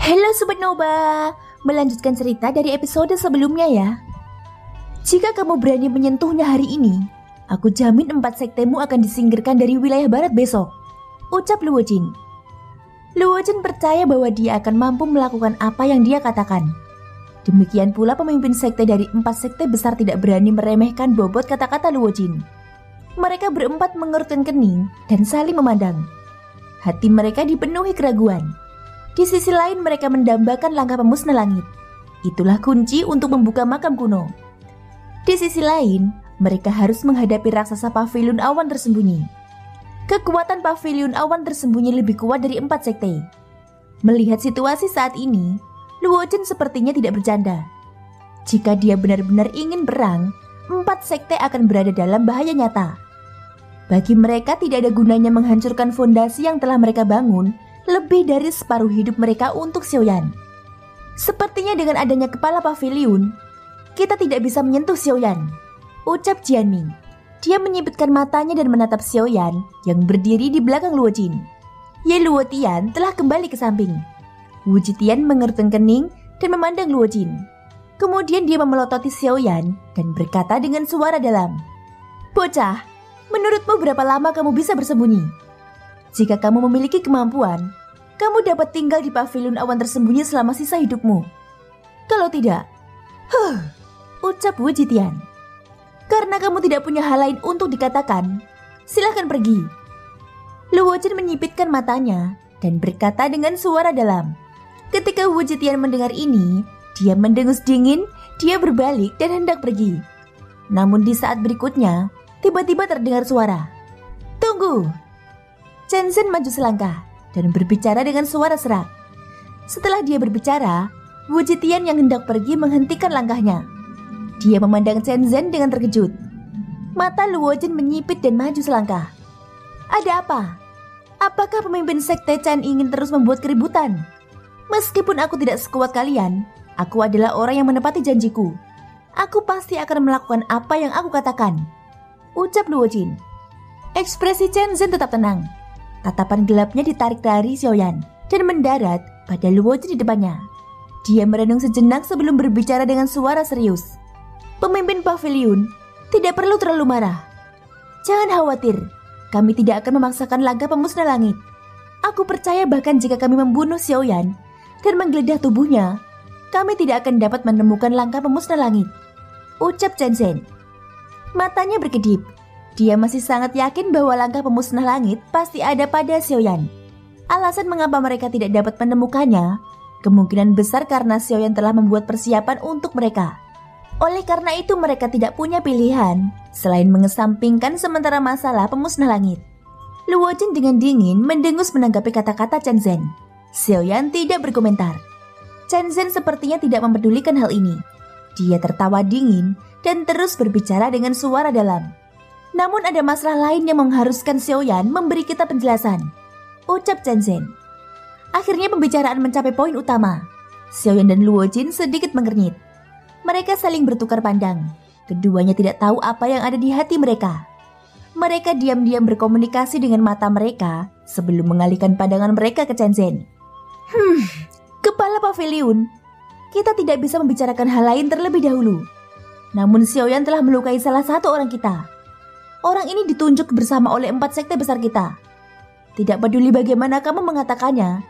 Halo Sobat Nova, melanjutkan cerita dari episode sebelumnya ya. Jika kamu berani menyentuhnya hari ini, aku jamin 4 sektemu akan disingkirkan dari wilayah barat besok, ucap Luo Jin. Luo Jin percaya bahwa dia akan mampu melakukan apa yang dia katakan. Demikian pula pemimpin sekte dari 4 sekte besar tidak berani meremehkan bobot kata-kata Luo Jin. Mereka berempat mengerutkan kening dan saling memandang. Hati mereka dipenuhi keraguan. Di sisi lain mereka mendambakan langkah pemusnah langit. Itulah kunci untuk membuka makam kuno. Di sisi lain, mereka harus menghadapi raksasa pavilion awan tersembunyi. Kekuatan pavilion awan tersembunyi lebih kuat dari 4 sekte. Melihat situasi saat ini, Luo Jin sepertinya tidak bercanda. Jika dia benar-benar ingin perang, 4 sekte akan berada dalam bahaya nyata. Bagi mereka tidak ada gunanya menghancurkan fondasi yang telah mereka bangun lebih dari separuh hidup mereka untuk Xiaoyan. Sepertinya dengan adanya kepala pavilion, kita tidak bisa menyentuh Xiaoyan, ucap Jianming. Dia menyipitkan matanya dan menatap Xiaoyan yang berdiri di belakang Luo Jin. Ye Luo Tian telah kembali ke samping. Wu Jitian mengerutkan kening dan memandang Luo Jin. Kemudian dia memelototi Xiaoyan dan berkata dengan suara dalam, "Bocah, menurutmu berapa lama kamu bisa bersembunyi? Jika kamu memiliki kemampuan, kamu dapat tinggal di pavilion awan tersembunyi selama sisa hidupmu. Kalau tidak, ucap Wu Jitian. Karena kamu tidak punya hal lain untuk dikatakan, silahkan pergi." Luo Jin menyipitkan matanya dan berkata dengan suara dalam. Ketika Wu Jitian mendengar ini, dia mendengus dingin, dia berbalik dan hendak pergi. Namun di saat berikutnya, tiba-tiba terdengar suara, "Tunggu!" Chen Zhen maju selangkah dan berbicara dengan suara serak. Setelah dia berbicara, Wu Jitian yang hendak pergi menghentikan langkahnya. Dia memandang Chen Zhen dengan terkejut. Mata Luo Jin menyipit dan maju selangkah. "Ada apa? Apakah pemimpin sekte Chen ingin terus membuat keributan? Meskipun aku tidak sekuat kalian, aku adalah orang yang menepati janjiku. Aku pasti akan melakukan apa yang aku katakan," ucap Luo Jin. Ekspresi Chen Zhen tetap tenang. Tatapan gelapnya ditarik dari Xiaoyan dan mendarat pada Luo Jin di depannya. Dia merenung sejenak sebelum berbicara dengan suara serius. "Pemimpin pavilion, tidak perlu terlalu marah. Jangan khawatir, kami tidak akan memaksakan langkah pemusnah langit. Aku percaya bahkan jika kami membunuh Xiaoyan dan menggeledah tubuhnya, kami tidak akan dapat menemukan langkah pemusnah langit," ucap Chen Zhen. Matanya berkedip. Dia masih sangat yakin bahwa langkah pemusnah langit pasti ada pada Xiaoyan. Alasan mengapa mereka tidak dapat menemukannya kemungkinan besar karena Xiaoyan telah membuat persiapan untuk mereka. Oleh karena itu mereka tidak punya pilihan selain mengesampingkan sementara masalah pemusnah langit. Luo Jin dengan dingin mendengus menanggapi kata-kata Chen Zhen. Xiaoyan tidak berkomentar. Chen Zhen sepertinya tidak mempedulikan hal ini. Dia tertawa dingin dan terus berbicara dengan suara dalam. "Namun ada masalah lain yang mengharuskan Xiaoyan memberi kita penjelasan," ucap Chen Zhen. Akhirnya pembicaraan mencapai poin utama. Xiaoyan dan Luo Jin sedikit mengernyit. Mereka saling bertukar pandang. Keduanya tidak tahu apa yang ada di hati mereka. Mereka diam-diam berkomunikasi dengan mata mereka sebelum mengalihkan pandangan mereka ke Chen Zhen. Kepala pavilion, kita tidak bisa membicarakan hal lain terlebih dahulu. Namun Xiaoyan telah melukai salah satu orang kita. Orang ini ditunjuk bersama oleh 4 sekte besar kita. Tidak peduli bagaimana kamu mengatakannya,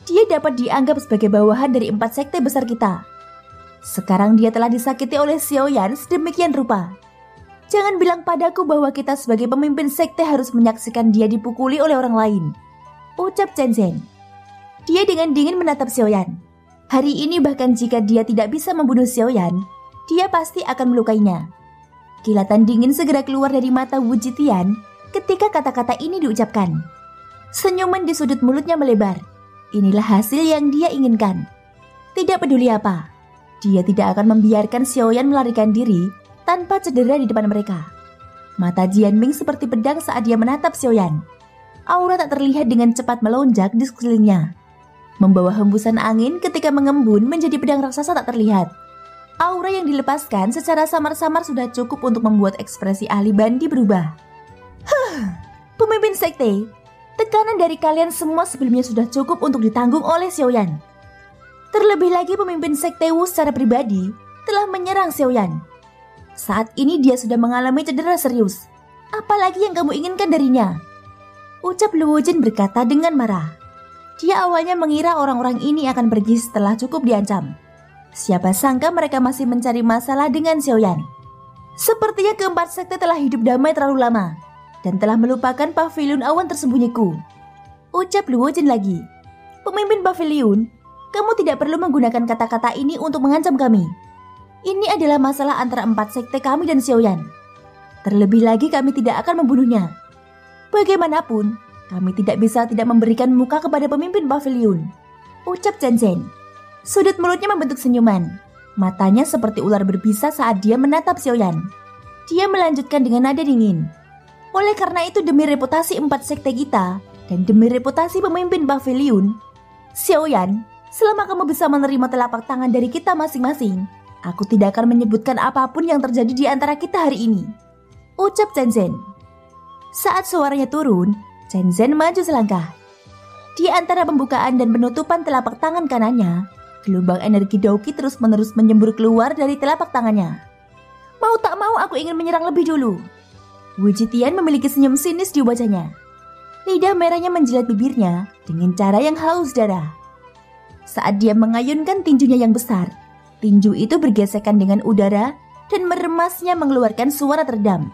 dia dapat dianggap sebagai bawahan dari 4 sekte besar kita. Sekarang dia telah disakiti oleh Xiaoyan sedemikian rupa. Jangan bilang padaku bahwa kita sebagai pemimpin sekte harus menyaksikan dia dipukuli oleh orang lain, ucap Chen Zhen. Dia dengan dingin menatap Xiaoyan. Hari ini bahkan jika dia tidak bisa membunuh Xiaoyan, dia pasti akan melukainya. Kilatan dingin segera keluar dari mata Wu Jitian ketika kata-kata ini diucapkan. Senyuman di sudut mulutnya melebar. Inilah hasil yang dia inginkan. Tidak peduli apa, dia tidak akan membiarkan Xiaoyan melarikan diri tanpa cedera di depan mereka. Mata Jianming seperti pedang saat dia menatap Xiaoyan. Aura tak terlihat dengan cepat melonjak di sekelilingnya. Membawa hembusan angin ketika mengembun menjadi pedang raksasa tak terlihat. Aura yang dilepaskan secara samar-samar sudah cukup untuk membuat ekspresi ahli bandi berubah. Pemimpin sekte, tekanan dari kalian semua sebelumnya sudah cukup untuk ditanggung oleh Xiaoyan. Terlebih lagi pemimpin Sekte Wu secara pribadi telah menyerang Xiaoyan. Saat ini dia sudah mengalami cedera serius. Apalagi yang kamu inginkan darinya? Ucap Luo Jin berkata dengan marah. Dia awalnya mengira orang-orang ini akan pergi setelah cukup diancam. Siapa sangka mereka masih mencari masalah dengan Xiaoyan. Sepertinya keempat sekte telah hidup damai terlalu lama dan telah melupakan pavilion awan tersembunyiku. Ucap Luo Jin lagi. Pemimpin pavilion, kamu tidak perlu menggunakan kata-kata ini untuk mengancam kami. Ini adalah masalah antara empat sekte kami dan Xiaoyan. Terlebih lagi kami tidak akan membunuhnya. Bagaimanapun, kami tidak bisa tidak memberikan muka kepada pemimpin pavilion. Ucap Chen Zhen. Sudut mulutnya membentuk senyuman. Matanya seperti ular berbisa saat dia menatap Xiaoyan. Dia melanjutkan dengan nada dingin. Oleh karena itu demi reputasi empat sekte kita dan demi reputasi pemimpin pavilion, Xiaoyan, selama kamu bisa menerima telapak tangan dari kita masing-masing, aku tidak akan menyebutkan apapun yang terjadi di antara kita hari ini. Ucap Chen Zhen. Saat suaranya turun, Chen Zhen maju selangkah. Di antara pembukaan dan penutupan telapak tangan kanannya, gelombang energi Daoqi terus-menerus menyembur keluar dari telapak tangannya. Mau tak mau aku ingin menyerang lebih dulu. Wu Jitian memiliki senyum sinis di wajahnya. Lidah merahnya menjilat bibirnya dengan cara yang haus darah. Saat dia mengayunkan tinjunya yang besar, tinju itu bergesekan dengan udara dan meremasnya mengeluarkan suara teredam.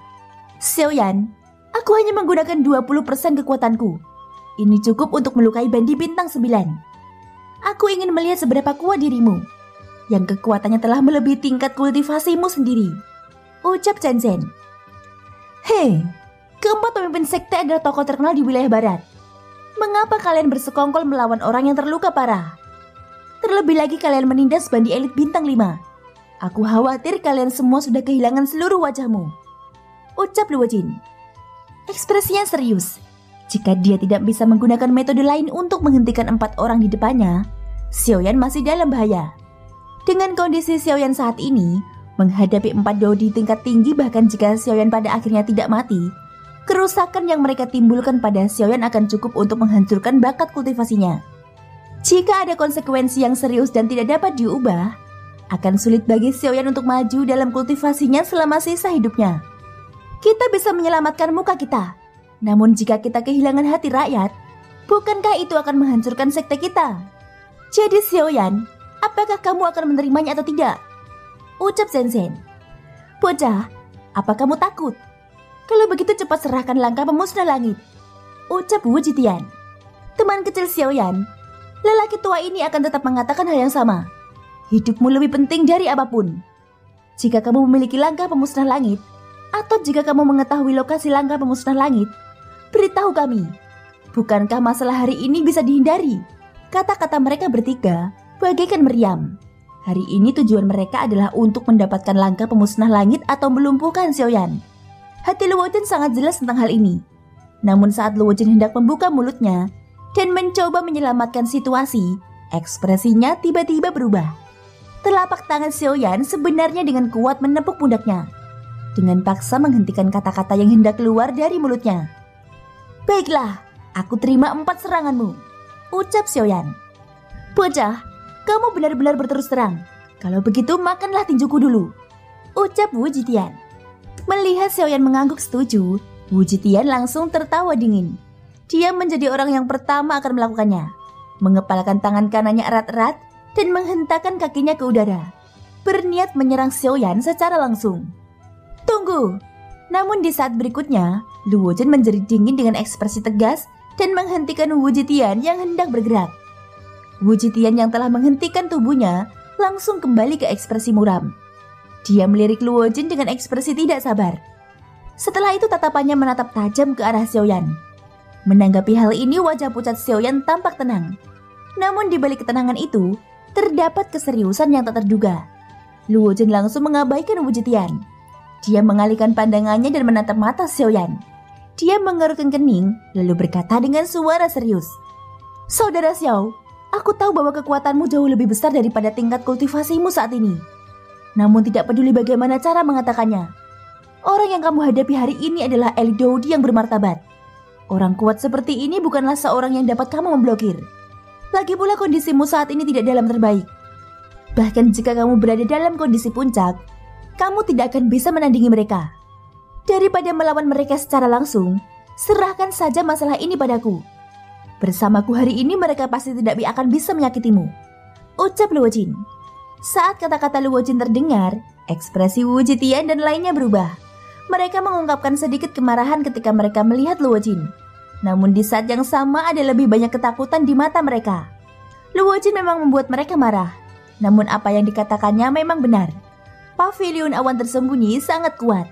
Xiaoyan, aku hanya menggunakan 20% kekuatanku. Ini cukup untuk melukai bandi bintang 9. Aku ingin melihat seberapa kuat dirimu, yang kekuatannya telah melebihi tingkat kultivasimu sendiri. Ucap Chen Zhen. Hei, keempat pemimpin sekte adalah tokoh terkenal di wilayah barat. Mengapa kalian bersekongkol melawan orang yang terluka parah? Terlebih lagi kalian menindas bandi elit bintang 5. Aku khawatir kalian semua sudah kehilangan seluruh wajahmu. Ucap Luo Jin. Ekspresinya serius. Jika dia tidak bisa menggunakan metode lain untuk menghentikan 4 orang di depannya, Xiaoyan masih dalam bahaya. Dengan kondisi Xiaoyan saat ini, menghadapi 4 dao di tingkat tinggi, bahkan jika Xiaoyan pada akhirnya tidak mati, kerusakan yang mereka timbulkan pada Xiaoyan akan cukup untuk menghancurkan bakat kultivasinya. Jika ada konsekuensi yang serius dan tidak dapat diubah, akan sulit bagi Xiaoyan untuk maju dalam kultivasinya selama sisa hidupnya. Kita bisa menyelamatkan muka kita, namun jika kita kehilangan hati rakyat, bukankah itu akan menghancurkan sekte kita? Jadi Xiaoyan, apakah kamu akan menerimanya atau tidak? Ucap Chen Zhen. Bocah, apa kamu takut? Kalau begitu cepat serahkan langkah pemusnah langit. Ucap Wu Jitian. Teman kecil Xiaoyan, lelaki tua ini akan tetap mengatakan hal yang sama. Hidupmu lebih penting dari apapun. Jika kamu memiliki langkah pemusnah langit, atau jika kamu mengetahui lokasi langkah pemusnah langit, beritahu kami. Bukankah masalah hari ini bisa dihindari? Kata-kata mereka bertiga bagaikan meriam. Hari ini tujuan mereka adalah untuk mendapatkan langkah pemusnah langit atau melumpuhkan Xiaoyan. Hati Luo Jin sangat jelas tentang hal ini. Namun saat Luo Jin hendak membuka mulutnya dan mencoba menyelamatkan situasi, ekspresinya tiba-tiba berubah. Telapak tangan Xiaoyan sebenarnya dengan kuat menepuk pundaknya, dengan paksa menghentikan kata-kata yang hendak keluar dari mulutnya. Baiklah, aku terima 4 seranganmu. Ucap Xiaoyan. Bocah, kamu benar-benar berterus terang. Kalau begitu makanlah tinjuku dulu. Ucap Wu Jitian. Melihat Xiaoyan mengangguk setuju, Wu Jitian langsung tertawa dingin. Dia menjadi orang yang pertama akan melakukannya. Mengepalkan tangan kanannya erat-erat dan menghentakkan kakinya ke udara, berniat menyerang Xiaoyan secara langsung. Tunggu! Namun di saat berikutnya, Luo Jin menjerit dingin dengan ekspresi tegas dan menghentikan Wu Jitian yang hendak bergerak. Wu Jitian yang telah menghentikan tubuhnya langsung kembali ke ekspresi muram. Dia melirik Luo Jin dengan ekspresi tidak sabar. Setelah itu tatapannya menatap tajam ke arah Xiaoyan. Menanggapi hal ini, wajah pucat Xiaoyan tampak tenang. Namun di balik ketenangan itu, terdapat keseriusan yang tak terduga. Luo Jin langsung mengabaikan Wu Jitian. Dia mengalihkan pandangannya dan menatap mata Xiaoyan. Dia mengerutkan kening lalu berkata dengan suara serius. Saudara Xiao, aku tahu bahwa kekuatanmu jauh lebih besar daripada tingkat kultivasimu saat ini. Namun tidak peduli bagaimana cara mengatakannya, orang yang kamu hadapi hari ini adalah elit Daodi yang bermartabat. Orang kuat seperti ini bukanlah seorang yang dapat kamu memblokir. Lagi pula kondisimu saat ini tidak dalam terbaik. Bahkan jika kamu berada dalam kondisi puncak, kamu tidak akan bisa menandingi mereka. Daripada melawan mereka secara langsung, serahkan saja masalah ini padaku. Bersamaku hari ini mereka pasti tidak akan bisa menyakitimu, ucap Luo Jin. Saat kata-kata Luo Jin terdengar, ekspresi Wu Zetian dan lainnya berubah. Mereka mengungkapkan sedikit kemarahan ketika mereka melihat Luo Jin. Namun di saat yang sama ada lebih banyak ketakutan di mata mereka. Luo Jin memang membuat mereka marah. Namun apa yang dikatakannya memang benar. Pavilion awan tersembunyi sangat kuat.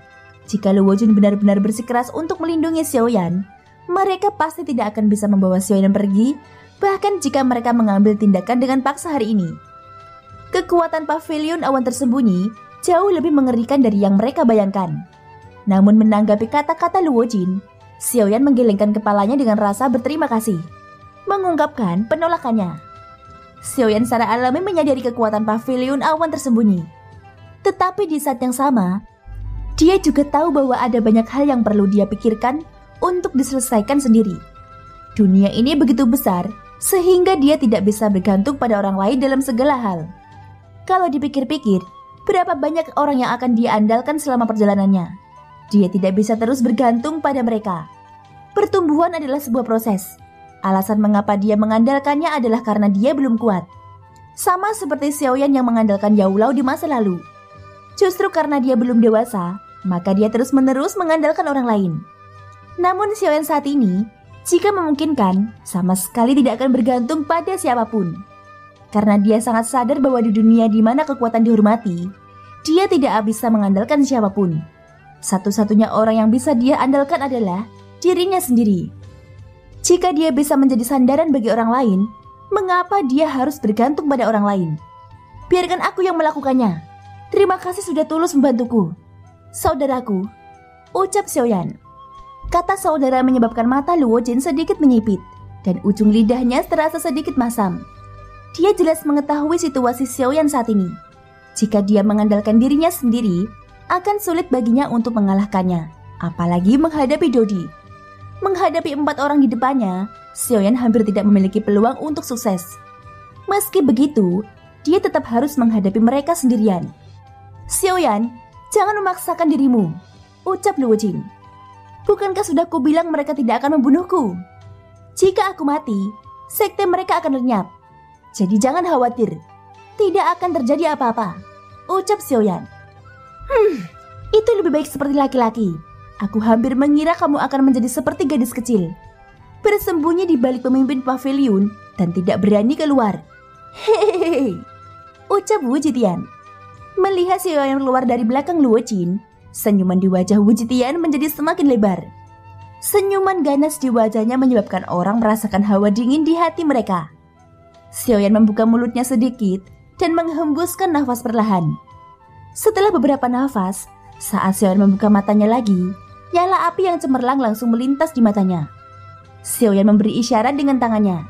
Jika Luo Jin benar-benar bersikeras untuk melindungi Xiaoyan, mereka pasti tidak akan bisa membawa Xiaoyan pergi, bahkan jika mereka mengambil tindakan dengan paksa hari ini. Kekuatan pavilion awan tersembunyi jauh lebih mengerikan dari yang mereka bayangkan. Namun menanggapi kata-kata Luo Jin, Xiaoyan menggelengkan kepalanya dengan rasa berterima kasih, mengungkapkan penolakannya. Xiaoyan secara alami menyadari kekuatan pavilion awan tersembunyi. Tetapi di saat yang sama, dia juga tahu bahwa ada banyak hal yang perlu dia pikirkan untuk diselesaikan sendiri. Dunia ini begitu besar, sehingga dia tidak bisa bergantung pada orang lain dalam segala hal. Kalau dipikir-pikir, berapa banyak orang yang akan dia andalkan selama perjalanannya? Dia tidak bisa terus bergantung pada mereka. Pertumbuhan adalah sebuah proses. Alasan mengapa dia mengandalkannya adalah karena dia belum kuat. Sama seperti Xiaoyan yang mengandalkan Yao Lao di masa lalu. Justru karena dia belum dewasa, maka dia terus-menerus mengandalkan orang lain. Namun Xiaoyan saat ini, jika memungkinkan, sama sekali tidak akan bergantung pada siapapun. Karena dia sangat sadar bahwa di dunia di mana kekuatan dihormati, dia tidak bisa mengandalkan siapapun. Satu-satunya orang yang bisa dia andalkan adalah dirinya sendiri. Jika dia bisa menjadi sandaran bagi orang lain, mengapa dia harus bergantung pada orang lain? Biarkan aku yang melakukannya. Terima kasih sudah tulus membantuku, saudaraku, ucap Xiaoyan. Kata saudara menyebabkan mata Luo Jin sedikit menyipit, dan ujung lidahnya terasa sedikit masam. Dia jelas mengetahui situasi Xiaoyan saat ini. Jika dia mengandalkan dirinya sendiri, akan sulit baginya untuk mengalahkannya, apalagi menghadapi Dodi. Menghadapi 4 orang di depannya, Xiaoyan hampir tidak memiliki peluang untuk sukses. Meski begitu, dia tetap harus menghadapi mereka sendirian. Xiaoyan, jangan memaksakan dirimu, ucap Luo Jin. Bukankah sudah kubilang mereka tidak akan membunuhku? Jika aku mati, sekte mereka akan lenyap. Jadi jangan khawatir, tidak akan terjadi apa-apa, ucap Xiaoyan. Itu lebih baik seperti laki-laki. Aku hampir mengira kamu akan menjadi seperti gadis kecil, bersembunyi di balik pemimpin pavilion dan tidak berani keluar. Hehehe, ucap Wu Zetian. Melihat Xiaoyan keluar dari belakang Luo Jin, senyuman di wajah Wu Zetian menjadi semakin lebar. Senyuman ganas di wajahnya menyebabkan orang merasakan hawa dingin di hati mereka. Xiaoyan membuka mulutnya sedikit dan menghembuskan nafas perlahan. Setelah beberapa nafas, saat Xiaoyan membuka matanya lagi, nyala api yang cemerlang langsung melintas di matanya. Xiaoyan memberi isyarat dengan tangannya.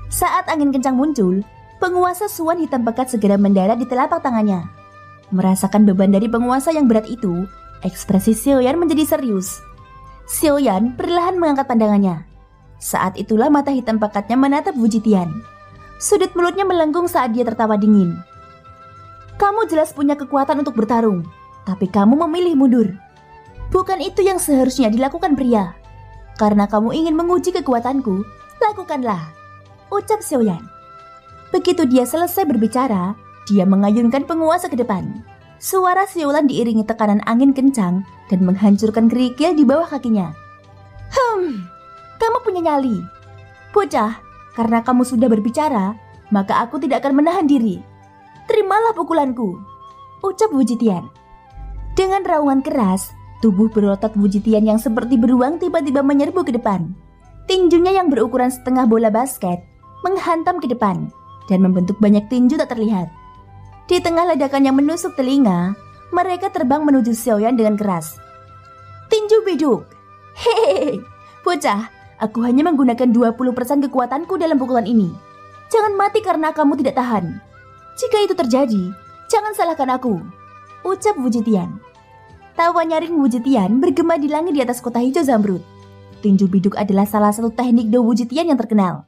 Saat angin kencang muncul, penguasa Suan hitam pekat segera mendarat di telapak tangannya. Merasakan beban dari penguasa yang berat itu, ekspresi Xiaoyan menjadi serius. Xiaoyan perlahan mengangkat pandangannya. Saat itulah mata hitam pekatnya menatap Wu Zetian. Sudut mulutnya melengkung saat dia tertawa dingin. Kamu jelas punya kekuatan untuk bertarung, tapi kamu memilih mundur. Bukan itu yang seharusnya dilakukan pria. Karena kamu ingin menguji kekuatanku, lakukanlah, ucap Xiaoyan. Begitu dia selesai berbicara, dia mengayunkan penguasa ke depan. Suara Xiaoyan diiringi tekanan angin kencang dan menghancurkan kerikil di bawah kakinya. Kamu punya nyali. Bocah, karena kamu sudah berbicara, maka aku tidak akan menahan diri. Terimalah pukulanku, ucap Wu Zetian. Dengan raungan keras, tubuh berotot Wu Zetian yang seperti beruang tiba-tiba menyerbu ke depan. Tinjunya yang berukuran setengah bola basket menghantam ke depan dan membentuk banyak tinju tak terlihat. Di tengah ledakan yang menusuk telinga, mereka terbang menuju Xiaoyan dengan keras. Tinju biduk. Hehehe, bocah, aku hanya menggunakan 20% kekuatanku dalam pukulan ini. Jangan mati karena kamu tidak tahan. Jika itu terjadi, jangan salahkan aku, ucap Wu Zetian. Tawa nyaring Wu Zetian bergema di langit di atas kota hijau zamrud. Tinju biduk adalah salah satu teknik Do Wu Zetian yang terkenal.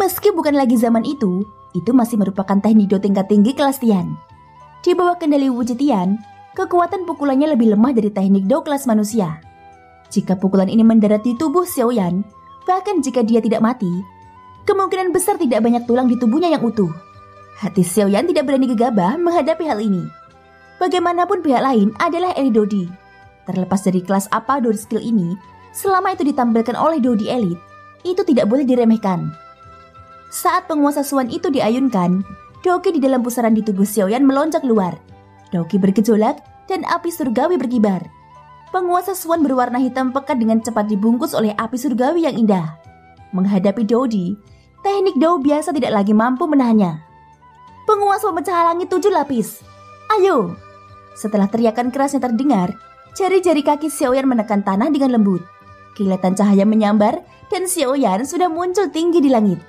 Meski bukan lagi zaman itu masih merupakan teknik do tingkat tinggi kelas Tian. Di bawah kendali Wu Zetian, kekuatan pukulannya lebih lemah dari teknik do kelas manusia. Jika pukulan ini mendarat di tubuh Xiaoyan, bahkan jika dia tidak mati, kemungkinan besar tidak banyak tulang di tubuhnya yang utuh. Hati Xiaoyan tidak berani gegabah menghadapi hal ini. Bagaimanapun pihak lain adalah elit Dodi. Terlepas dari kelas apa Dodi skill ini, selama itu ditampilkan oleh Dodi elit, itu tidak boleh diremehkan. Saat penguasa Suan itu diayunkan, Doki di dalam pusaran di tubuh Xiaoyan melonjak keluar. Doki bergejolak dan api surgawi berkibar. Penguasa Suan berwarna hitam pekat dengan cepat dibungkus oleh api surgawi yang indah. Menghadapi Dodi, teknik Do biasa tidak lagi mampu menahannya. Penguasa pemecah langit 7 lapis. Ayo! Setelah teriakan kerasnya terdengar, jari-jari kaki Xiaoyan menekan tanah dengan lembut. Kilatan cahaya menyambar dan Xiaoyan sudah muncul tinggi di langit.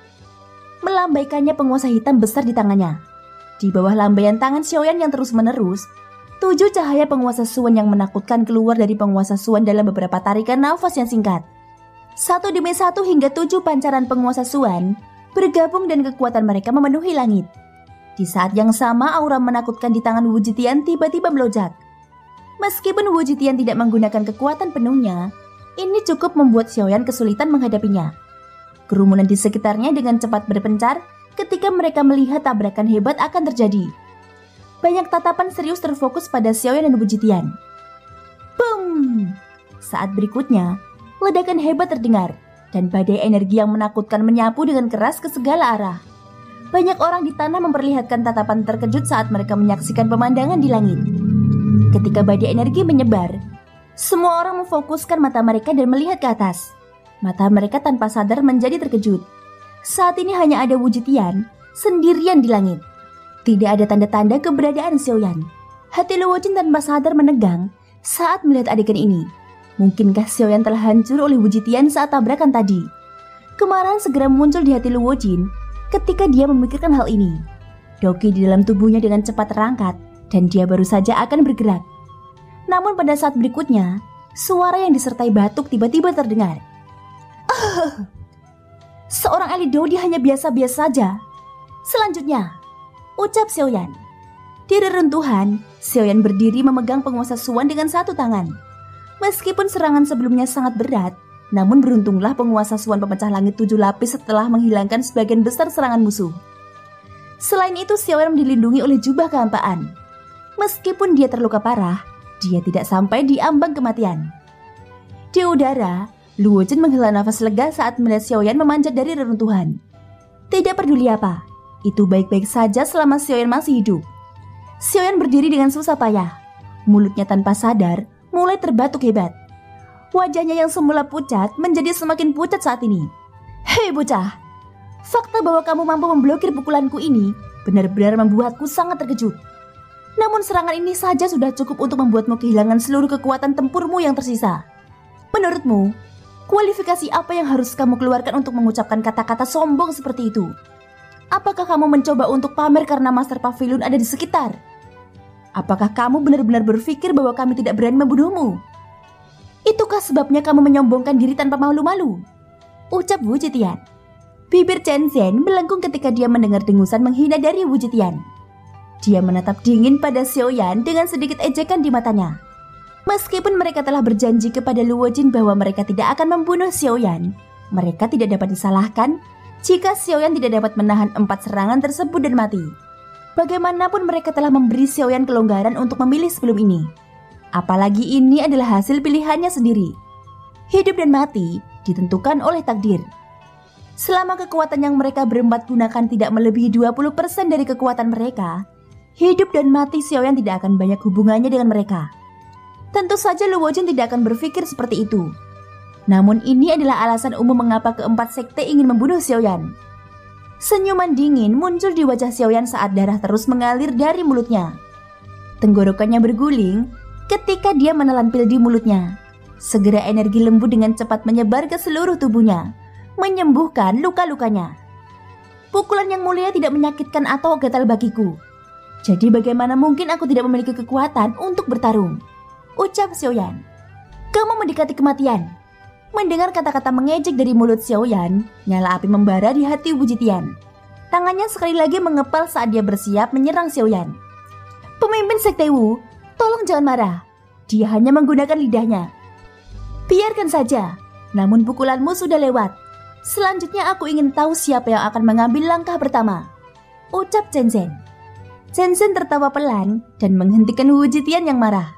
Melambaikannya penguasa hitam besar di tangannya. Di bawah lambaian tangan Xiaoyan yang terus-menerus, 7 cahaya penguasa Suan yang menakutkan keluar dari penguasa Suan dalam beberapa tarikan nafas yang singkat. 1 demi 1 hingga 7 pancaran penguasa Suan bergabung dan kekuatan mereka memenuhi langit. Di saat yang sama aura menakutkan di tangan Wu Zetian tiba-tiba melonjak. Meskipun Wu Zetian tidak menggunakan kekuatan penuhnya, ini cukup membuat Xiaoyan kesulitan menghadapinya. Kerumunan di sekitarnya dengan cepat berpencar ketika mereka melihat tabrakan hebat akan terjadi. Banyak tatapan serius terfokus pada Xiaoyan dan Wu Zetian. Boom! Saat berikutnya, ledakan hebat terdengar dan badai energi yang menakutkan menyapu dengan keras ke segala arah. Banyak orang di tanah memperlihatkan tatapan terkejut saat mereka menyaksikan pemandangan di langit. Ketika badai energi menyebar, semua orang memfokuskan mata mereka dan melihat ke atas. Mata mereka tanpa sadar menjadi terkejut. Saat ini hanya ada Wu Zetian sendirian di langit. Tidak ada tanda-tanda keberadaan Xiaoyan. Hati Luo Jin tanpa sadar menegang saat melihat adegan ini. Mungkinkah Xiaoyan telah hancur oleh Wu Zetian saat tabrakan tadi? Kemarahan segera muncul di hati Luo Jin ketika dia memikirkan hal ini. Doki di dalam tubuhnya dengan cepat terangkat dan dia baru saja akan bergerak. Namun pada saat berikutnya, suara yang disertai batuk tiba-tiba terdengar. Seorang elit Dodi hanya biasa-biasa saja. Selanjutnya, ucap Xiaoyan. Di reruntuhan, Xiaoyan berdiri memegang penguasa Suan dengan satu tangan. Meskipun serangan sebelumnya sangat berat, namun beruntunglah penguasa Suan pemecah langit 7 lapis setelah menghilangkan sebagian besar serangan musuh. Selain itu, Xiaoyan dilindungi oleh jubah kehampaan. Meskipun dia terluka parah, dia tidak sampai di ambang kematian. Di udara, Luo Jin menghela nafas lega saat melihat Xiaoyan memanjat dari reruntuhan. Tidak peduli apa, itu baik-baik saja selama Xiaoyan masih hidup. Xiaoyan berdiri dengan susah payah. Mulutnya tanpa sadar mulai terbatuk hebat. Wajahnya yang semula pucat menjadi semakin pucat saat ini. Hei bocah, fakta bahwa kamu mampu memblokir pukulanku ini benar-benar membuatku sangat terkejut. Namun serangan ini saja sudah cukup untuk membuatmu kehilangan seluruh kekuatan tempurmu yang tersisa. Menurutmu, kualifikasi apa yang harus kamu keluarkan untuk mengucapkan kata-kata sombong seperti itu? Apakah kamu mencoba untuk pamer karena Master Pavilion ada di sekitar? Apakah kamu benar-benar berpikir bahwa kami tidak berani membunuhmu? Itukah sebabnya kamu menyombongkan diri tanpa malu-malu? Ucap Wu Zetian. Bibir Chen Zhen melengkung ketika dia mendengar dengusan menghina dari Wu Zetian. Dia menatap dingin pada Xiaoyan dengan sedikit ejekan di matanya. Meskipun mereka telah berjanji kepada Luo Jin bahwa mereka tidak akan membunuh Xiaoyan, mereka tidak dapat disalahkan jika Xiaoyan tidak dapat menahan 4 serangan tersebut dan mati. Bagaimanapun mereka telah memberi Xiaoyan kelonggaran untuk memilih sebelum ini. Apalagi ini adalah hasil pilihannya sendiri. Hidup dan mati ditentukan oleh takdir. Selama kekuatan yang mereka berempat gunakan tidak melebihi 20% dari kekuatan mereka, hidup dan mati Xiaoyan tidak akan banyak hubungannya dengan mereka. Tentu saja Luo Jin tidak akan berpikir seperti itu. Namun ini adalah alasan umum mengapa keempat sekte ingin membunuh Xiaoyan. Senyuman dingin muncul di wajah Xiaoyan saat darah terus mengalir dari mulutnya. Tenggorokannya berguling ketika dia menelan pil di mulutnya. Segera energi lembut dengan cepat menyebar ke seluruh tubuhnya, menyembuhkan luka-lukanya. Pukulan yang mulia tidak menyakitkan atau gatal bagiku. Jadi bagaimana mungkin aku tidak memiliki kekuatan untuk bertarung? Ucap Xiaoyan. Kamu mendekati kematian. Mendengar kata-kata mengejek dari mulut Xiaoyan, nyala api membara di hati Wu Jitian. Tangannya sekali lagi mengepal saat dia bersiap menyerang Xiaoyan. Pemimpin Sekte Wu, tolong jangan marah. Dia hanya menggunakan lidahnya. Biarkan saja, namun pukulanmu sudah lewat. Selanjutnya aku ingin tahu siapa yang akan mengambil langkah pertama, ucap Zhen. Zhen tertawa pelan dan menghentikan Wu Jitian yang marah.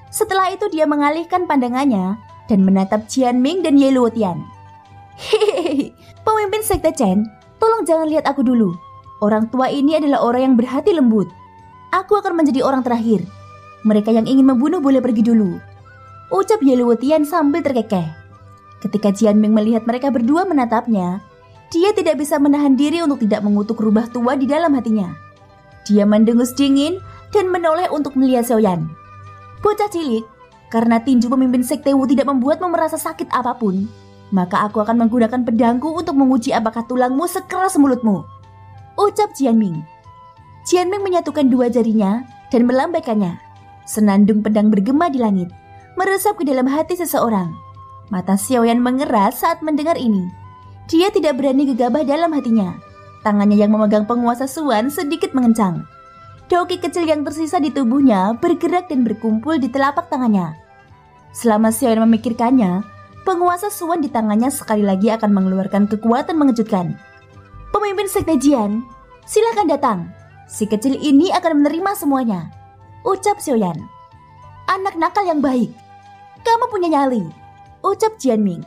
Setelah itu dia mengalihkan pandangannya dan menatap Jianming dan Ye Luotian. Hehehe, pemimpin Sekte Chen, tolong jangan lihat aku dulu. Orang tua ini adalah orang yang berhati lembut. Aku akan menjadi orang terakhir. Mereka yang ingin membunuh boleh pergi dulu, ucap Ye Luotian sambil terkekeh. Ketika Jianming melihat mereka berdua menatapnya, dia tidak bisa menahan diri untuk tidak mengutuk rubah tua di dalam hatinya. Dia mendengus dingin dan menoleh untuk melihat Xiaoyan. Bocah cilik, karena tinju pemimpin Sekte Wu tidak membuatmu merasa sakit apapun, maka aku akan menggunakan pedangku untuk menguji apakah tulangmu sekeras mulutmu, ucap Jianming. Jianming menyatukan dua jarinya dan melambaikannya. Senandung pedang bergema di langit, meresap ke dalam hati seseorang. Mata Xiaoyan mengeras saat mendengar ini. Dia tidak berani gegabah dalam hatinya. Tangannya yang memegang penguasa Suan sedikit mengencang. Doki kecil yang tersisa di tubuhnya bergerak dan berkumpul di telapak tangannya. Selama Xiaoyan memikirkannya, penguasa Suan di tangannya sekali lagi akan mengeluarkan kekuatan mengejutkan. Pemimpin Sekte Jian, silakan datang. Si kecil ini akan menerima semuanya, ucap Xiaoyan. Anak nakal yang baik, kamu punya nyali, ucap Jianming.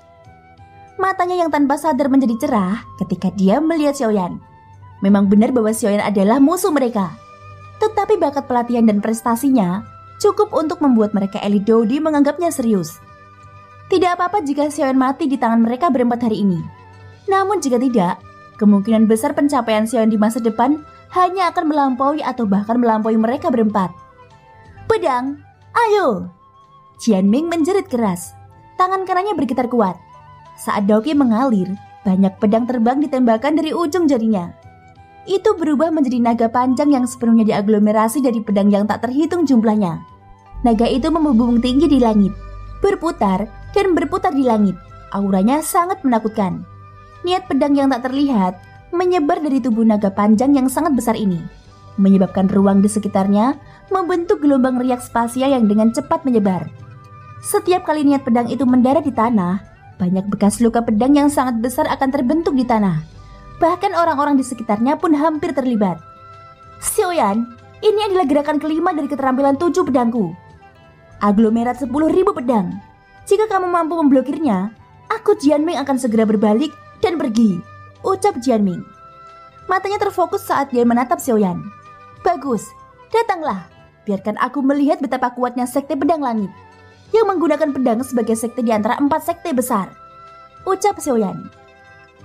Matanya yang tanpa sadar menjadi cerah ketika dia melihat Xiaoyan. Memang benar bahwa Xiaoyan adalah musuh mereka. Tetapi bakat pelatihan dan prestasinya cukup untuk membuat mereka elit Dodi menganggapnya serius. Tidak apa-apa jika Xiaoyan mati di tangan mereka berempat hari ini. Namun jika tidak, kemungkinan besar pencapaian Xiaoyan di masa depan hanya akan melampaui atau bahkan melampaui mereka berempat. Pedang, ayo! Jianming menjerit keras. Tangan kanannya bergetar kuat. Saat Doki mengalir, banyak pedang terbang ditembakkan dari ujung jarinya. Itu berubah menjadi naga panjang yang sepenuhnya diaglomerasi dari pedang yang tak terhitung jumlahnya. Naga itu membumbung tinggi di langit, berputar dan berputar di langit. Auranya sangat menakutkan. Niat pedang yang tak terlihat menyebar dari tubuh naga panjang yang sangat besar ini, menyebabkan ruang di sekitarnya membentuk gelombang riak spasial yang dengan cepat menyebar. Setiap kali niat pedang itu mendarat di tanah, banyak bekas luka pedang yang sangat besar akan terbentuk di tanah. Bahkan orang-orang di sekitarnya pun hampir terlibat. Xiaoyan, ini adalah gerakan kelima dari keterampilan 7 pedangku. Aglomerat 10.000 pedang. Jika kamu mampu memblokirnya, aku Jianming akan segera berbalik dan pergi, ucap Jianming. Matanya terfokus saat dia menatap Xiaoyan. Bagus, datanglah. Biarkan aku melihat betapa kuatnya Sekte Pedang Langit yang menggunakan pedang sebagai sekte di antara 4 sekte besar, ucap Xiaoyan.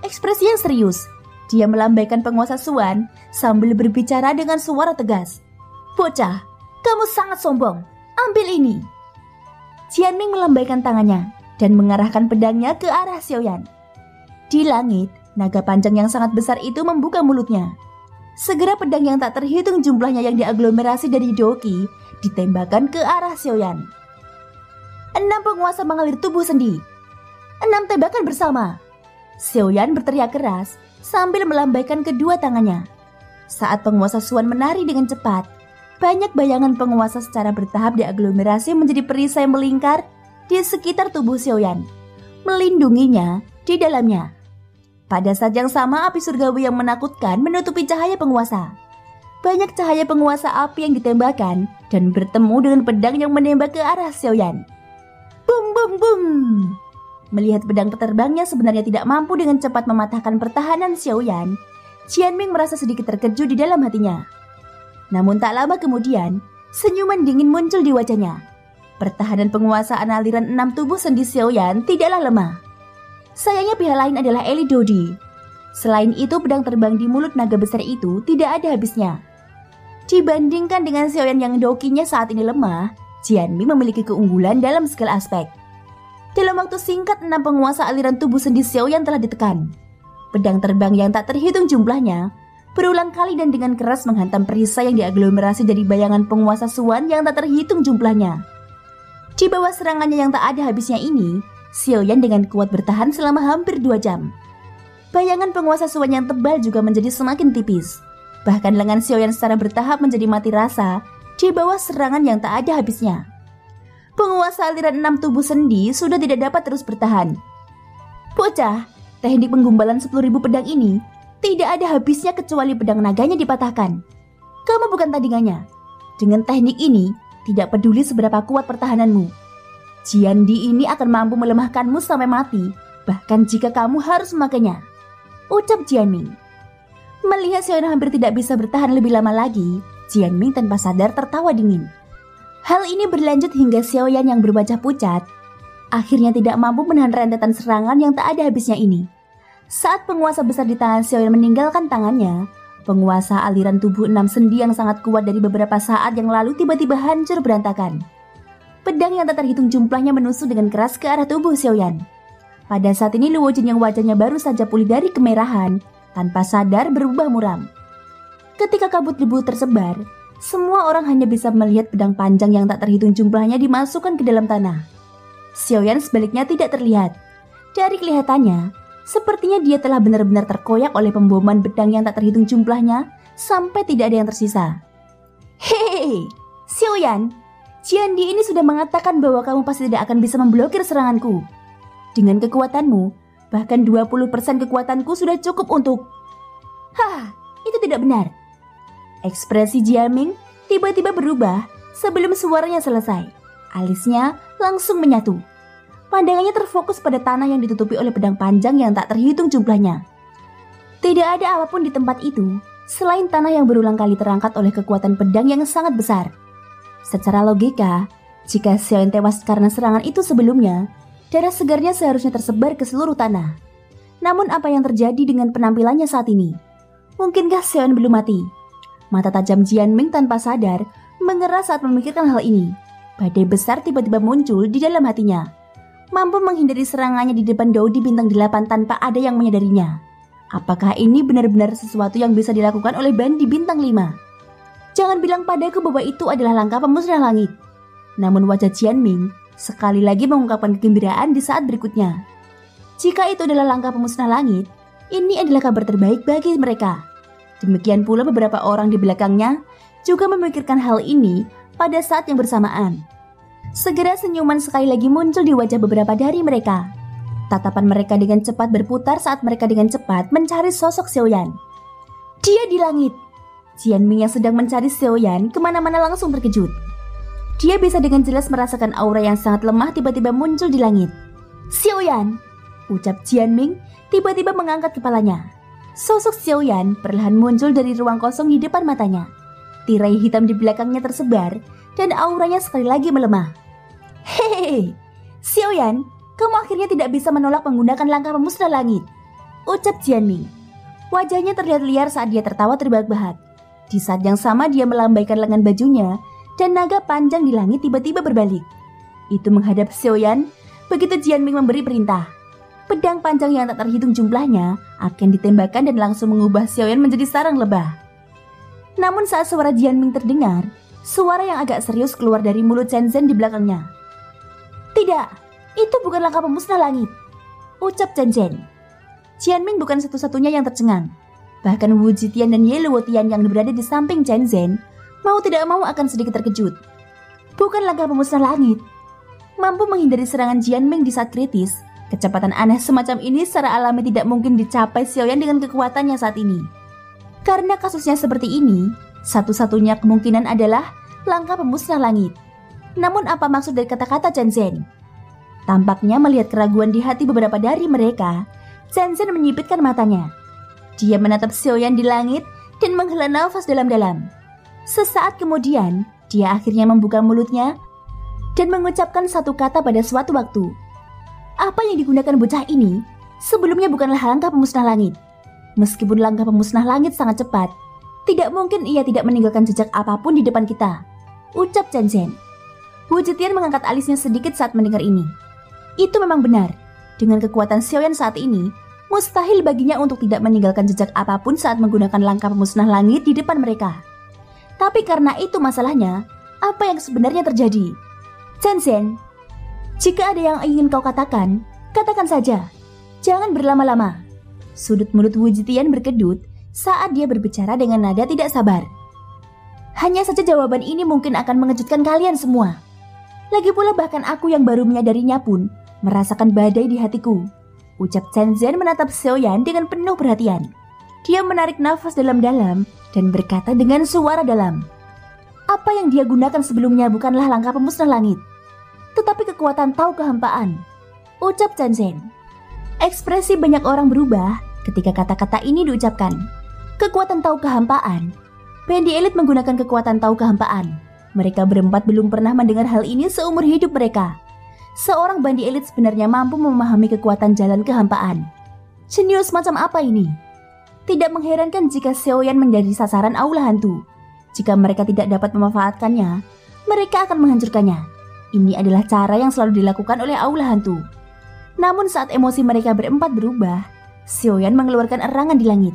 Ekspresi yang serius, dia melambaikan penguasa Suan sambil berbicara dengan suara tegas. Bocah, kamu sangat sombong. Ambil ini. Jianming melambaikan tangannya dan mengarahkan pedangnya ke arah Xiaoyan. Di langit, naga panjang yang sangat besar itu membuka mulutnya. Segera pedang yang tak terhitung jumlahnya yang diaglomerasi dari Doki ditembakkan ke arah Xiaoyan. 6 penguasa mengalir tubuh sendi. 6 tembakan bersama. Xiaoyan berteriak keras sambil melambaikan kedua tangannya. Saat penguasa Suan menari dengan cepat, banyak bayangan penguasa secara bertahap diaglomerasi menjadi perisai melingkar di sekitar tubuh Xiaoyan, melindunginya di dalamnya. Pada saat yang sama, api surgawi yang menakutkan menutupi cahaya penguasa. Banyak cahaya penguasa api yang ditembakkan dan bertemu dengan pedang yang menembak ke arah Xiaoyan. Bum bum bum. Melihat pedang peterbangnya sebenarnya tidak mampu dengan cepat mematahkan pertahanan Xiaoyan, Jianming merasa sedikit terkejut di dalam hatinya. Namun tak lama kemudian, senyuman dingin muncul di wajahnya. Pertahanan penguasaan aliran 6 tubuh sendi Xiaoyan tidaklah lemah. Sayangnya pihak lain adalah elit Dodi. Selain itu, pedang terbang di mulut naga besar itu tidak ada habisnya. Dibandingkan dengan Xiaoyan yang dokinya saat ini lemah, Jianming memiliki keunggulan dalam segala aspek. Dalam waktu singkat, 6 penguasa aliran tubuh sendi Xiaoyan telah ditekan. Pedang terbang yang tak terhitung jumlahnya berulang kali dan dengan keras menghantam perisai yang diaglomerasi dari bayangan penguasa Suan yang tak terhitung jumlahnya. Di bawah serangannya yang tak ada habisnya ini, Xiaoyan dengan kuat bertahan selama hampir 2 jam. Bayangan penguasa Suan yang tebal juga menjadi semakin tipis. Bahkan lengan Xiaoyan secara bertahap menjadi mati rasa di bawah serangan yang tak ada habisnya. Penguasa aliran 6 tubuh sendi sudah tidak dapat terus bertahan. Bocah, teknik penggumbalan 10.000 pedang ini tidak ada habisnya kecuali pedang naganya dipatahkan. Kamu bukan tandingannya. Dengan teknik ini, tidak peduli seberapa kuat pertahananmu, Jiandi ini akan mampu melemahkanmu sampai mati, bahkan jika kamu harus memakainya, ucap Jianming. Melihat Xiaoyan hampir tidak bisa bertahan lebih lama lagi, Jianming tanpa sadar tertawa dingin. Hal ini berlanjut hingga Xiaoyan yang berwajah pucat akhirnya tidak mampu menahan rentetan serangan yang tak ada habisnya ini. Saat penguasa besar di tangan Xiaoyan meninggalkan tangannya, penguasa aliran tubuh 6 sendi yang sangat kuat dari beberapa saat yang lalu tiba-tiba hancur berantakan. Pedang yang tak terhitung jumlahnya menusuk dengan keras ke arah tubuh Xiaoyan. Pada saat ini Luo Jin yang wajahnya baru saja pulih dari kemerahan, tanpa sadar berubah muram. Ketika kabut debu tersebar, semua orang hanya bisa melihat pedang panjang yang tak terhitung jumlahnya dimasukkan ke dalam tanah. Xiaoyan sebaliknya tidak terlihat. Dari kelihatannya, sepertinya dia telah benar-benar terkoyak oleh pemboman pedang yang tak terhitung jumlahnya sampai tidak ada yang tersisa. Hehehe, Xiaoyan, Jiandi ini sudah mengatakan bahwa kamu pasti tidak akan bisa memblokir seranganku. Dengan kekuatanmu, bahkan 20% kekuatanku sudah cukup untuk... Hah, itu tidak benar. Ekspresi Jianming tiba-tiba berubah sebelum suaranya selesai. Alisnya langsung menyatu. Pandangannya terfokus pada tanah yang ditutupi oleh pedang panjang yang tak terhitung jumlahnya. Tidak ada apapun di tempat itu selain tanah yang berulang kali terangkat oleh kekuatan pedang yang sangat besar. Secara logika, jika Xiaoyan tewas karena serangan itu sebelumnya, darah segarnya seharusnya tersebar ke seluruh tanah. Namun apa yang terjadi dengan penampilannya saat ini? Mungkinkah Xiaoyan belum mati? Mata tajam Jianming tanpa sadar mengeras saat memikirkan hal ini. Badai besar tiba-tiba muncul di dalam hatinya, mampu menghindari serangannya di depan Daudi bintang 8 tanpa ada yang menyadarinya. Apakah ini benar-benar sesuatu yang bisa dilakukan oleh Bandi bintang 5? Jangan bilang padaku bahwa itu adalah langkah pemusnah langit. Namun wajah Jianming sekali lagi mengungkapkan kegembiraan di saat berikutnya. Jika itu adalah langkah pemusnah langit, ini adalah kabar terbaik bagi mereka. Demikian pula beberapa orang di belakangnya juga memikirkan hal ini pada saat yang bersamaan. Segera senyuman sekali lagi muncul di wajah beberapa dari mereka. Tatapan mereka dengan cepat berputar saat mereka dengan cepat mencari sosok Xiaoyan. Dia di langit. Jianming yang sedang mencari Xiaoyan kemana-mana langsung terkejut. Dia bisa dengan jelas merasakan aura yang sangat lemah tiba-tiba muncul di langit. Xiaoyan, ucap Jianming tiba-tiba mengangkat kepalanya. Sosok Xiaoyan perlahan muncul dari ruang kosong di depan matanya. Tirai hitam di belakangnya tersebar dan auranya sekali lagi melemah. Hehehe, Xiaoyan, kamu akhirnya tidak bisa menolak menggunakan langkah pemusnah langit, ucap Jianming. Wajahnya terlihat liar saat dia tertawa terbahak-bahak. Di saat yang sama dia melambaikan lengan bajunya dan naga panjang di langit tiba-tiba berbalik. Itu menghadap Xiaoyan begitu Jianming memberi perintah. Pedang panjang yang tak terhitung jumlahnya akan ditembakkan dan langsung mengubah Xiaoyan menjadi sarang lebah. Namun saat suara Jianming terdengar, suara yang agak serius keluar dari mulut Shenzhen di belakangnya. Tidak, itu bukan langkah pemusnah langit, ucap Shenzhen. Jianming bukan satu-satunya yang tercengang. Bahkan Wu Zitian dan Ye Luotian yang berada di samping Shenzhen mau tidak mau akan sedikit terkejut. Bukan langkah pemusnah langit. Mampu menghindari serangan Jianming di saat kritis, kecepatan aneh semacam ini secara alami tidak mungkin dicapai Xiaoyan dengan kekuatannya saat ini. Karena kasusnya seperti ini, satu-satunya kemungkinan adalah langkah pemusnah langit. Namun apa maksud dari kata-kata Shenzhen? Tampaknya melihat keraguan di hati beberapa dari mereka, Shenzhen menyipitkan matanya. Dia menatap Xiaoyan di langit dan menghela nafas dalam-dalam. Sesaat kemudian, dia akhirnya membuka mulutnya dan mengucapkan satu kata pada suatu waktu. Apa yang digunakan bocah ini sebelumnya bukanlah langkah pemusnah langit. Meskipun langkah pemusnah langit sangat cepat, tidak mungkin ia tidak meninggalkan jejak apapun di depan kita, ucap Shenzhen. Wu Zitian mengangkat alisnya sedikit saat mendengar ini. Itu memang benar. Dengan kekuatan Xiaoyan saat ini, mustahil baginya untuk tidak meninggalkan jejak apapun saat menggunakan langkah pemusnah langit di depan mereka. Tapi karena itu masalahnya, apa yang sebenarnya terjadi? Shenzhen, Jika ada yang ingin kau katakan, katakan saja. Jangan berlama-lama. Sudut mulut Wu Zetian berkedut saat dia berbicara dengan nada tidak sabar. Hanya saja jawaban ini mungkin akan mengejutkan kalian semua. Lagi pula bahkan aku yang baru menyadarinya pun merasakan badai di hatiku. Ucap Chen Zhen menatap Xiaoyan dengan penuh perhatian. Dia menarik nafas dalam-dalam dan berkata dengan suara dalam. Apa yang dia gunakan sebelumnya bukanlah langkah pemusnah langit, tetapi kekuatan tahu kehampaan. Ucap Chen Zhen. Ekspresi banyak orang berubah ketika kata-kata ini diucapkan. Kekuatan tahu kehampaan. Bandi elit menggunakan kekuatan tahu kehampaan. Mereka berempat belum pernah mendengar hal ini seumur hidup mereka. Seorang bandi elit sebenarnya mampu memahami kekuatan jalan kehampaan. Jenius macam apa ini? Tidak mengherankan jika Xiaoyan menjadi sasaran aula hantu. Jika mereka tidak dapat memanfaatkannya, mereka akan menghancurkannya. Ini adalah cara yang selalu dilakukan oleh aula hantu. Namun saat emosi mereka berempat berubah, Xiaoyan mengeluarkan erangan di langit.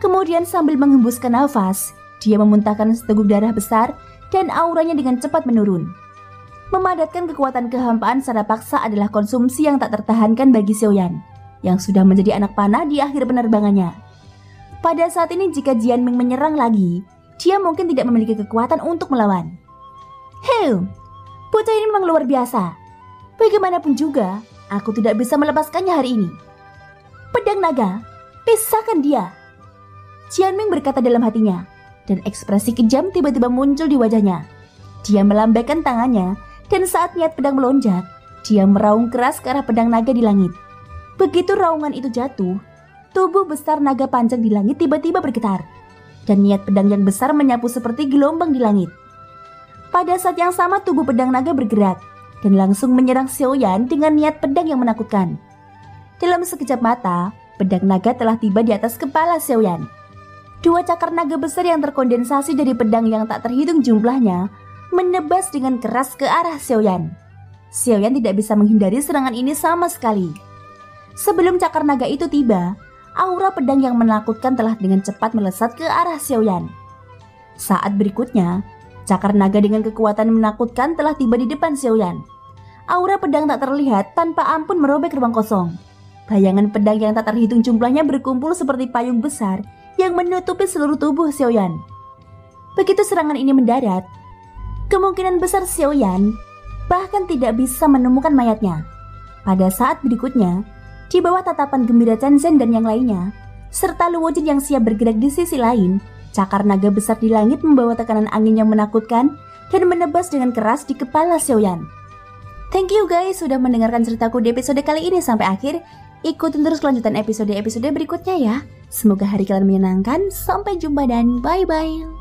Kemudian sambil menghembuskan nafas, dia memuntahkan seteguk darah besar dan auranya dengan cepat menurun. Memadatkan kekuatan kehampaan secara paksa adalah konsumsi yang tak tertahankan bagi Xiaoyan, yang sudah menjadi anak panah di akhir penerbangannya. Pada saat ini jika Jianming menyerang lagi, dia mungkin tidak memiliki kekuatan untuk melawan. Hei, bocah ini memang luar biasa. Bagaimanapun juga, aku tidak bisa melepaskannya hari ini. Pedang naga, pisahkan dia. Jianming berkata dalam hatinya, dan ekspresi kejam tiba-tiba muncul di wajahnya. Dia melambaikan tangannya, dan saat niat pedang melonjak, dia meraung keras ke arah pedang naga di langit. Begitu raungan itu jatuh, tubuh besar naga panjang di langit tiba-tiba bergetar, dan niat pedang yang besar menyapu seperti gelombang di langit. Pada saat yang sama tubuh pedang naga bergerak, dan langsung menyerang Xiaoyan dengan niat pedang yang menakutkan. Dalam sekejap mata, pedang naga telah tiba di atas kepala Xiaoyan. Dua cakar naga besar yang terkondensasi dari pedang yang tak terhitung jumlahnya menebas dengan keras ke arah Xiaoyan. Xiaoyan tidak bisa menghindari serangan ini sama sekali. Sebelum cakar naga itu tiba, aura pedang yang menakutkan telah dengan cepat melesat ke arah Xiaoyan. Saat berikutnya, cakar naga dengan kekuatan menakutkan telah tiba di depan Xiaoyan. Aura pedang tak terlihat tanpa ampun merobek ruang kosong. Bayangan pedang yang tak terhitung jumlahnya berkumpul seperti payung besar yang menutupi seluruh tubuh Xiaoyan. Begitu serangan ini mendarat, kemungkinan besar Xiaoyan bahkan tidak bisa menemukan mayatnya. Pada saat berikutnya, di bawah tatapan gembira Chen Zhen dan yang lainnya, serta Luo Jin yang siap bergerak di sisi lain, cakar naga besar di langit membawa tekanan angin yang menakutkan dan menebas dengan keras di kepala Xiaoyan. Thank you guys sudah mendengarkan ceritaku di episode kali ini sampai akhir. Ikutin terus kelanjutan episode-episode berikutnya ya. Semoga hari kalian menyenangkan. Sampai jumpa dan bye-bye.